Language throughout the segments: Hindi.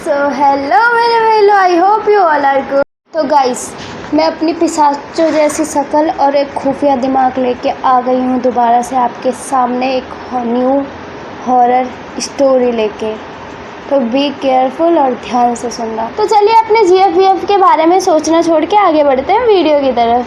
सो हेलो मेरे भाई, I hope you all are good. तो गाइस, मैं अपनी पिशाचों जैसी शक्ल और एक खुफिया दिमाग लेके आ गई हूँ दोबारा से आपके सामने एक न्यू हॉरर स्टोरी लेके। तो बी केयरफुल और ध्यान से सुनना। तो चलिए अपने जीएफ के बारे में सोचना छोड़ के आगे बढ़ते हैं वीडियो की तरफ।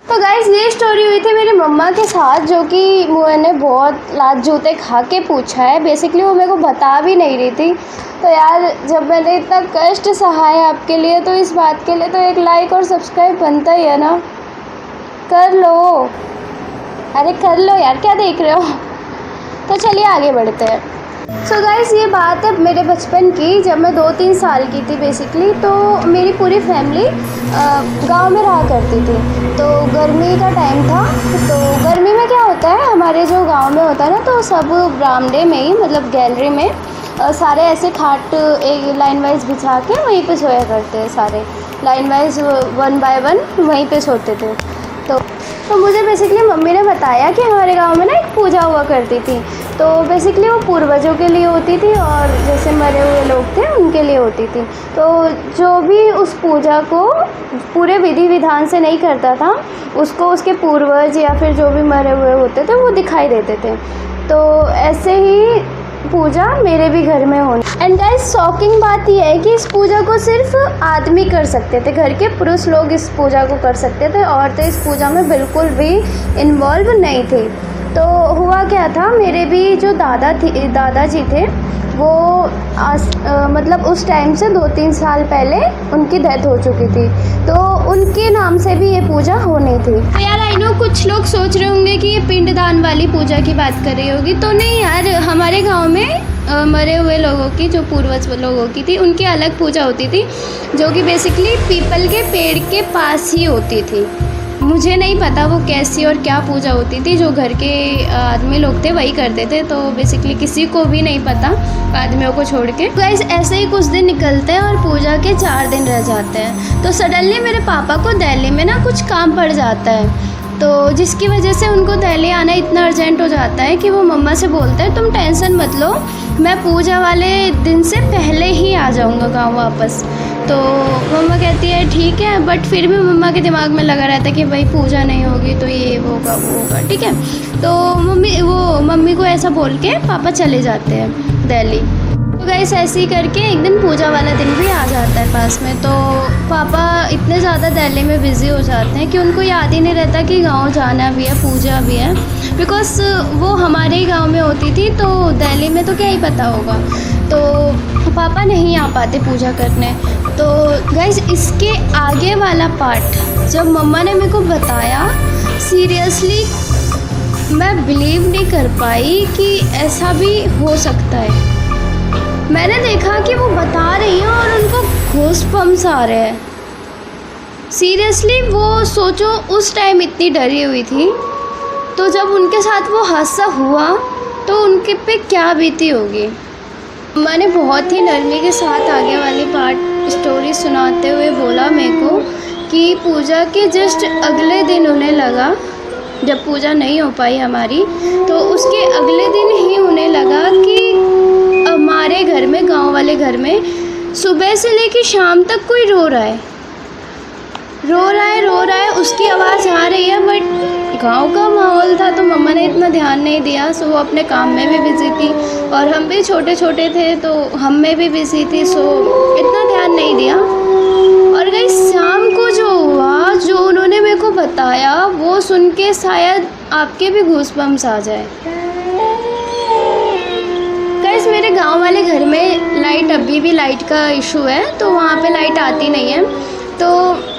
तो गाइस, ये स्टोरी हुई थी मेरी मम्मा के साथ, जो कि मैंने बहुत लात जूते खा के पूछा है। बेसिकली वो मेरे को बता भी नहीं रही थी। तो यार, जब मैंने इतना कष्ट सहा है आपके लिए, तो इस बात के लिए तो एक लाइक और सब्सक्राइब बनता ही है ना। कर लो, अरे कर लो यार, क्या देख रहे हो। तो चलिए आगे बढ़ते हैं। सो गाइस, ये बात है मेरे बचपन की, जब मैं 2-3 साल की थी बेसिकली। तो मेरी पूरी फैमिली गांव में रहा करती थी। तो गर्मी का टाइम था। तो गर्मी में क्या होता है, हमारे जो गांव में होता है ना, तो सब बरामदे में ही, मतलब गैलरी में सारे ऐसे खाट एक लाइन वाइज बिछा के वहीं पे सोया करते हैं। सारे लाइन वाइज 1 बाय 1 वहीं पे सोते थे। तो मुझे बेसिकली मम्मी ने बताया कि हमारे गांव में ना एक पूजा हुआ करती थी। तो बेसिकली वो पूर्वजों के लिए होती थी, और जैसे मरे हुए लोग थे उनके लिए होती थी। तो जो भी उस पूजा को पूरे विधि विधान से नहीं करता था, उसको उसके पूर्वज या फिर जो भी मरे हुए होते थे वो दिखाई देते थे। तो ऐसे ही पूजा मेरे भी घर में होनी। एंड गाइस, शॉकिंग बात यह है कि इस पूजा को सिर्फ आदमी कर सकते थे, घर के पुरुष लोग इस पूजा को कर सकते थे। औरतें इस पूजा में बिल्कुल भी इन्वॉल्व नहीं थी। तो हुआ क्या था, मेरे भी जो दादाजी थे, वो मतलब उस टाइम से 2-3 साल पहले उनकी डेथ हो चुकी थी। तो उनके नाम से भी ये पूजा होनी थी। तो यार, आई नो कुछ लोग सोच रहे होंगे कि ये पिंडदान वाली पूजा की बात कर रही होगी। तो नहीं यार, हमारे गांव में मरे हुए लोगों की, जो पूर्वज लोगों की थी, उनकी अलग पूजा होती थी, जो कि बेसिकली पीपल के पेड़ के पास ही होती थी। मुझे नहीं पता वो कैसी और क्या पूजा होती थी, जो घर के आदमी लोग थे वही करते थे। तो बेसिकली किसी को भी नहीं पता, आदमियों को छोड़ के। गाइस, ऐसे ही कुछ दिन निकलते हैं और पूजा के 4 दिन रह जाते हैं। तो सडनली मेरे पापा को दिल्ली में ना कुछ काम पड़ जाता है। तो जिसकी वजह से उनको दिल्ली आना इतना अर्जेंट हो जाता है कि वो मम्मा से बोलते हैं, तुम टेंशन मत लो, मैं पूजा वाले दिन से पहले ही आ जाऊँगा गाँव वापस। तो मम्मा कहती है ठीक है, बट फिर भी मम्मा के दिमाग में लगा रहता है कि भाई पूजा नहीं होगी तो ये होगा वो होगा, ठीक है। तो मम्मी को ऐसा बोल के पापा चले जाते हैं दिल्ली। तो गाइस, ऐसे ही करके एक दिन पूजा वाला दिन भी आ जाता है पास में। तो पापा इतने ज़्यादा दिल्ली में बिज़ी हो जाते हैं कि उनको याद ही नहीं रहता कि गांव जाना भी है, पूजा भी है। बिकॉज़ वो हमारे ही गांव में होती थी, तो दिल्ली में तो क्या ही पता होगा। तो पापा नहीं आ पाते पूजा करने। तो गाइस, इसके आगे वाला पार्ट जब मम्मा ने मेरे को बताया, सीरियसली मैं बिलीव नहीं कर पाई कि ऐसा भी हो सकता है। मैंने देखा कि वो बता रही हैं और उनको गूज़बम्प्स आ रहे हैं। सीरियसली, वो सोचो उस टाइम इतनी डरी हुई थी, तो जब उनके साथ वो हादसा हुआ तो उनके पे क्या बीती होगी। मैंने बहुत ही नरमी के साथ आगे वाली पार्ट स्टोरी सुनाते हुए बोला मेरे को कि पूजा के जस्ट अगले दिन उन्हें लगा, जब पूजा नहीं हो पाई हमारी, तो उसके अगले दिन ही उन्हें लगा कि हमारे घर में, गांव वाले घर में, सुबह से लेकर शाम तक कोई रो रहा है, उसकी आवाज़ आ रही है। बट गांव का माहौल था, तो मम्मा ने इतना ध्यान नहीं दिया। सो वो अपने काम में भी बिज़ी थी, और हम भी छोटे छोटे थे तो हम में भी बिज़ी थी, सो इतना ध्यान नहीं दिया। और गाइस, शाम को जो हुआ, जो उन्होंने मेरे को बताया, वो सुन के शायद आपके भी गूज़बम्प्स आ जाए। गाइस, मेरे गांव वाले घर में लाइट, अभी भी लाइट का इशू है, तो वहाँ पे लाइट आती नहीं है। तो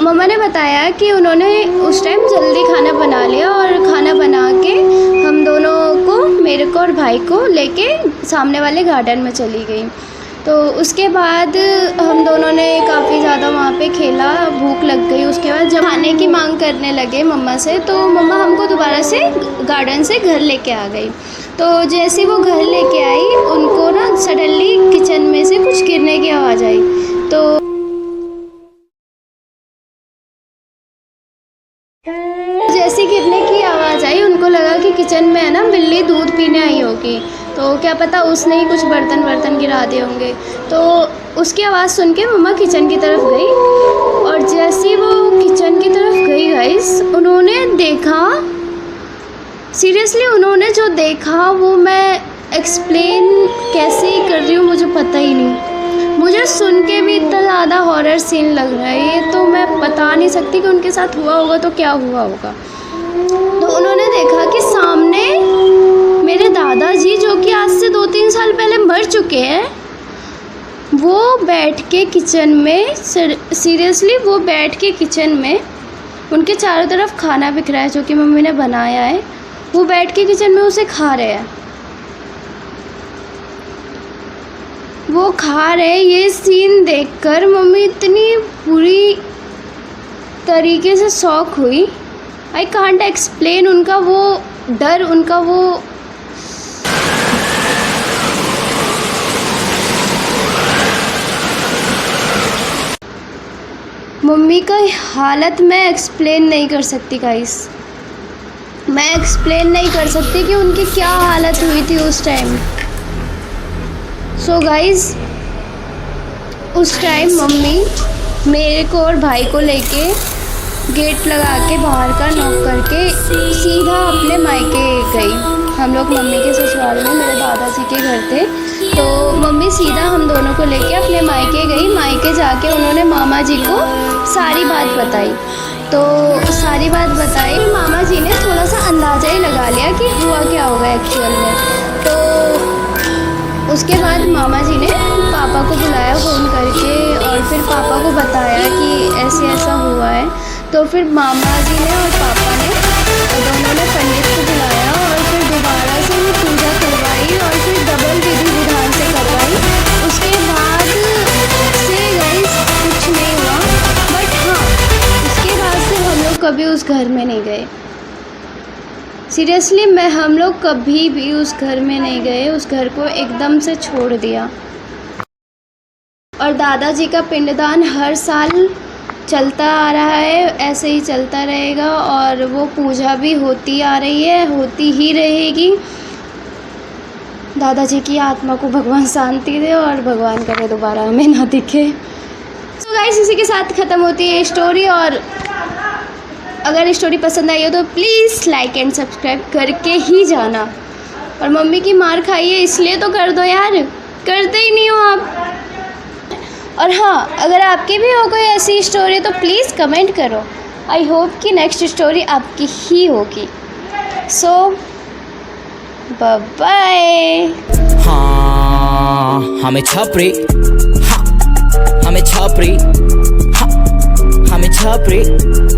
मम्मा ने बताया कि उन्होंने उस टाइम जल्दी खाना बना लिया, और खाना बना के हम दोनों को, मेरे को और भाई को लेके सामने वाले गार्डन में चली गई। तो उसके बाद हम दोनों ने काफ़ी ज़्यादा वहाँ पे खेला, भूख लग गई। उसके बाद जब खाने की मांग करने लगे मम्मा से, तो मम्मा हमको दोबारा से गार्डन से घर लेके आ गई। तो जैसे वो घर लेके आई, उनको ना सडनली किचन में से कुछ गिरने की आवाज़ आई। तो जैसे गिरने की आवाज़ आई उनको लगा कि किचन में है ना बिल्ली दूध पीने आई होगी, तो क्या पता उसने ही कुछ बर्तन गिरा दिए होंगे। तो उसकी आवाज़ सुन के मम्मा किचन की तरफ गई, और जैसे वो किचन की तरफ गई गाइस, उन्होंने देखा, सीरियसली उन्होंने जो देखा वो मैं एक्सप्लेन कैसे ही कर रही हूँ मुझे पता ही नहीं। मुझे सुन के भी इतना ज़्यादा हॉरर सीन लग रहा है ये, तो मैं बता नहीं सकती कि उनके साथ हुआ होगा तो क्या हुआ होगा। तो उन्होंने देखा कि सामने मेरे दादाजी, जो कि आज से 2-3 साल पहले मर चुके हैं, वो बैठ के किचन में, सीरियसली वो बैठ के किचन में, उनके चारों तरफ खाना बिक रहा है जो कि मम्मी ने बनाया है, वो बैठ के किचन में उसे खा रहे हैं, वो खा रहे। ये सीन देखकर मम्मी इतनी बुरी तरीके से शॉक हुई, आई कांट एक्सप्लेन। उनका वो डर, उनका वो मम्मी का हालत मैं एक्सप्लेन नहीं कर सकती गाइस, मैं एक्सप्लेन नहीं कर सकती कि उनकी क्या हालत हुई थी उस टाइम। सो गाइस, उस टाइम मम्मी मेरे को और भाई को लेके गेट लगा के बाहर का नॉक करके सीधा अपने मायके गई। हम लोग मम्मी के ससुराल में मेरे दादाजी के घर थे, तो मम्मी सीधा हम दोनों को लेके अपने मायके गई। मायके जाके उन्होंने मामा जी को सारी बात बताई, तो सारी बात बताई। मामा जी ने थोड़ा सा अंदाज़ा ही लगा लिया कि हुआ क्या होगा एक्चुअल में। तो उसके बाद मामा जी ने पापा को बुलाया फ़ोन करके, और फिर पापा को बताया कि ऐसे ऐसा हुआ है। तो फिर मामा जी ने और पापा ने दोनों ने पंडित को बुलाया, और फिर दोबारा से वो पूजा करवाई, और फिर डबल विधि विधान से करवाई। उसके बाद से गाइस कुछ नहीं हुआ, बट हाँ, उसके बाद से हम लोग कभी उस घर में नहीं गए। सीरियसली हम लोग कभी भी उस घर में नहीं गए, उस घर को एकदम से छोड़ दिया। और दादाजी का पिंडदान हर साल चलता आ रहा है, ऐसे ही चलता रहेगा, और वो पूजा भी होती आ रही है, होती ही रहेगी। दादाजी की आत्मा को भगवान शांति दे, और भगवान करे दोबारा हमें ना दिखे। तो गाइस, इसी के साथ ख़त्म होती है स्टोरी, और अगर स्टोरी पसंद आई हो तो प्लीज़ लाइक एंड सब्सक्राइब करके ही जाना। और मम्मी की मार खाई है इसलिए तो कर दो यार, करते ही नहीं हो आप। और हाँ, अगर आपकी भी हो कोई ऐसी स्टोरी तो प्लीज़ कमेंट करो। आई होप कि नेक्स्ट स्टोरी आपकी ही होगी। सो बाय बाय। हाँ, हमें छपरी, हाँ, हमें छपरी, हाँ, हमें छपरी।